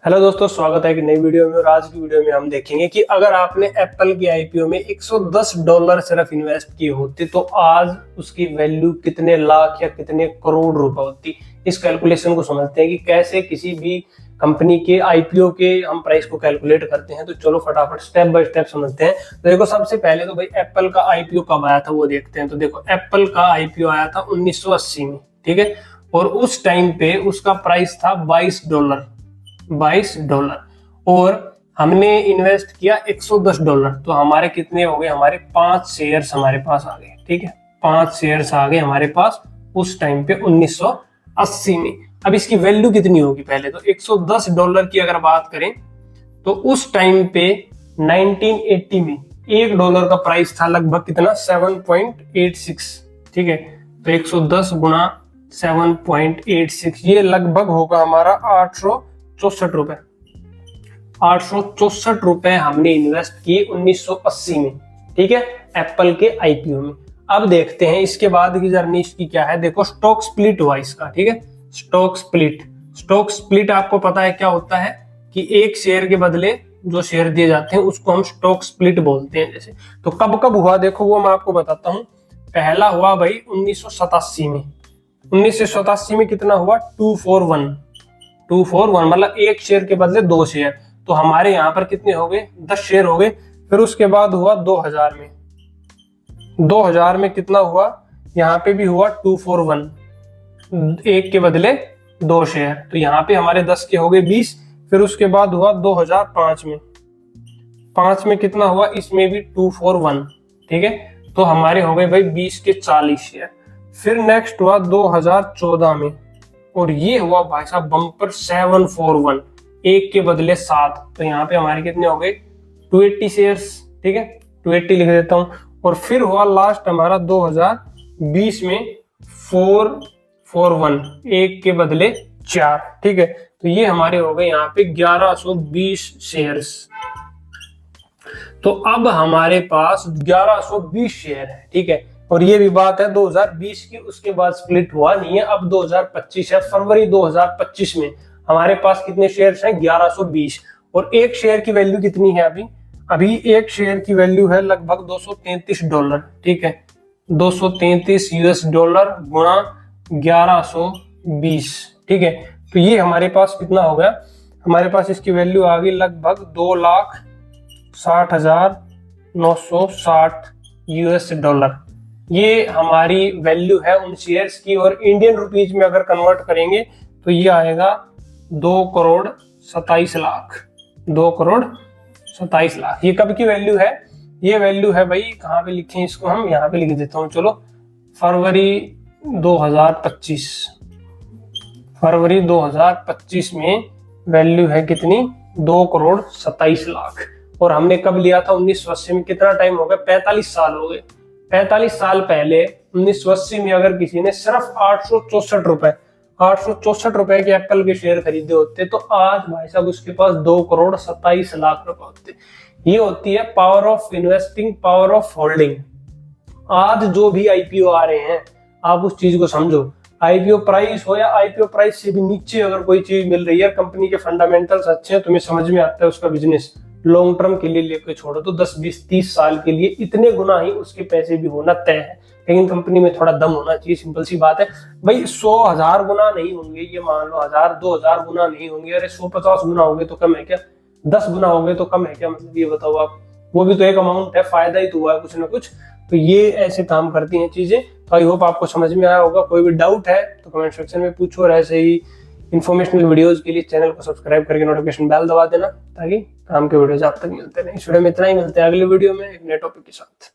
Hello दोस्तों, स्वागत है एक नई वीडियो में। और आज की वीडियो में हम देखेंगे कि अगर आपने एप्पल की आईपीओ में $110 सिर्फ इन्वेस्ट किए होते तो आज उसकी वैल्यू कितने लाख या कितने करोड़ रुपए होती। इस कैलकुलेशन को समझते हैं कि कैसे किसी भी कंपनी के आईपीओ के हम प्राइस को कैलकुलेट करते हैं। तो चलो फटाफट स्टेप बाय स्टेप समझते हैं। तो देखो, सबसे पहले तो भाई एप्पल का आईपीओ कब आया था वो देखते हैं। तो देखो, एप्पल का आईपीओ आया था 1980 में, ठीक है। और उस टाइम पे उसका प्राइस था $22 और हमने इन्वेस्ट किया $110। तो हमारे कितने हो गए? हमारे 5 शेयर्स हमारे पास आ गए, ठीक है। 5 शेयर्स आ गए हमारे पास उस टाइम पे 1980 में। अब इसकी वैल्यू कितनी होगी? पहले तो $110 की अगर बात करें तो उस टाइम पे 1980 में $1 का प्राइस था लगभग कितना? 7.86, ठीक है। तो 110 गुना 7.86 ये लगभग होगा हमारा 864 रुपए। 864 रुपए हमने इन्वेस्ट किए 1980 में, ठीक है, एप्पल के आईपीओ में। अब देखते हैं इसके बाद की जर्नी इसकी क्या है। देखो, स्टॉक स्प्लिट हुआ इसका, ठीक है। स्टॉक स्प्लिट आपको पता है क्या होता है कि एक शेयर के बदले जो शेयर दिए जाते हैं उसको हम स्टॉक स्प्लिट बोलते हैं। जैसे तो कब कब हुआ देखो, वो मैं आपको बताता हूँ। पहला हुआ भाई 1987 में। 1987 में कितना हुआ? 241 मतलब एक शेयर के बदले 2 शेयर। तो हमारे यहाँ पर कितने हो गए? 10 शेयर हो गए। फिर उसके बाद हुआ 2000 में। 2000 में कितना हुआ? यहाँ पे भी हुआ 241, एक के बदले 2 शेयर। तो यहाँ पे हमारे 10 के हो गए 20। फिर उसके बाद हुआ 2005 में। 5 में कितना हुआ? इसमें भी 241, ठीक है। तो हमारे हो गए भाई 20 के 40 शेयर। फिर नेक्स्ट हुआ 2014 में और ये हुआ भाई साहब बम्पर 741, एक के बदले 7। तो यहाँ पे हमारे कितने हो गए? 280 शेयर्स, ठीक है। 280 लिख देता हूँ। और फिर हुआ लास्ट हमारा 2020 में 441, एक के बदले 4, ठीक है। तो ये हमारे हो गए यहाँ पे 1120 शेयर्स। तो अब हमारे पास 1120 शेयर है, ठीक है। और ये भी बात है 2020 की, उसके बाद स्प्लिट हुआ नहीं है। अब 2025 है, फरवरी 2025 में हमारे पास कितने शेयर्स हैं? 1120। और एक शेयर की वैल्यू कितनी है अभी एक शेयर की वैल्यू है लगभग $233, ठीक है। $233 गुणा 1120, ठीक है। तो ये हमारे पास कितना हो गया? हमारे पास इसकी वैल्यू आ गई लगभग $2,60,960। ये हमारी वैल्यू है उन शेयर्स की। और इंडियन रुपीज में अगर कन्वर्ट करेंगे तो ये आएगा 2,27,00,000। 2,27,00,000 ये कब की वैल्यू है? ये वैल्यू है भाई, कहाँ पे लिखें इसको? हम यहाँ पे लिख देता हूँ, चलो। फरवरी 2025 में वैल्यू है कितनी? 2,27,00,000। और हमने कब लिया था? 1980 में। कितना टाइम हो गया? 45 साल हो गए। 45 साल पहले 1980 में अगर किसी ने सिर्फ 864 रुपए के एप्पल के शेयर खरीदे होते तो आज भाई साहब उसके पास 2,27,00,000 रुपए होते। ये होती है power of investing, power of holding. आज जो भी आईपीओ आ रहे हैं, आप उस चीज को समझो। आईपीओ प्राइस हो या आईपीओ प्राइस से भी नीचे अगर कोई चीज मिल रही है, कंपनी के फंडामेंटल्स अच्छे हैं, तुम्हें समझ में आता है उसका बिजनेस लॉन्ग टर्म के लिए लेके छोड़ो तो 10, 20, 30 साल के लिए इतने गुना ही उसके पैसे भी होना तय है। लेकिन कंपनी में थोड़ा दम होना चाहिए, सिंपल सी बात है भाई। 100,000 गुना नहीं होंगे, ये मान लो 1000, 2000 गुना नहीं होंगे। अरे 150 गुना होंगे तो कम है क्या? 10 गुना होंगे तो कम है क्या? मतलब ये बताओ आप, वो भी तो एक अमाउंट है, फायदा ही तो हुआ है कुछ ना कुछ। तो ये ऐसे काम करती हैं चीजें। तो आई होप आपको समझ में आया होगा। कोई भी डाउट है तो कमेंट सेक्शन में पूछो। और ऐसे ही इन्फॉर्मेशनल वीडियोस के लिए चैनल को सब्सक्राइब करके नोटिफिकेशन बेल दबा देना, ताकि काम के वीडियोस आप तक मिलते रहे। इस वीडियो में इतना ही, मिलते हैं अगले वीडियो में एक नए टॉपिक के साथ।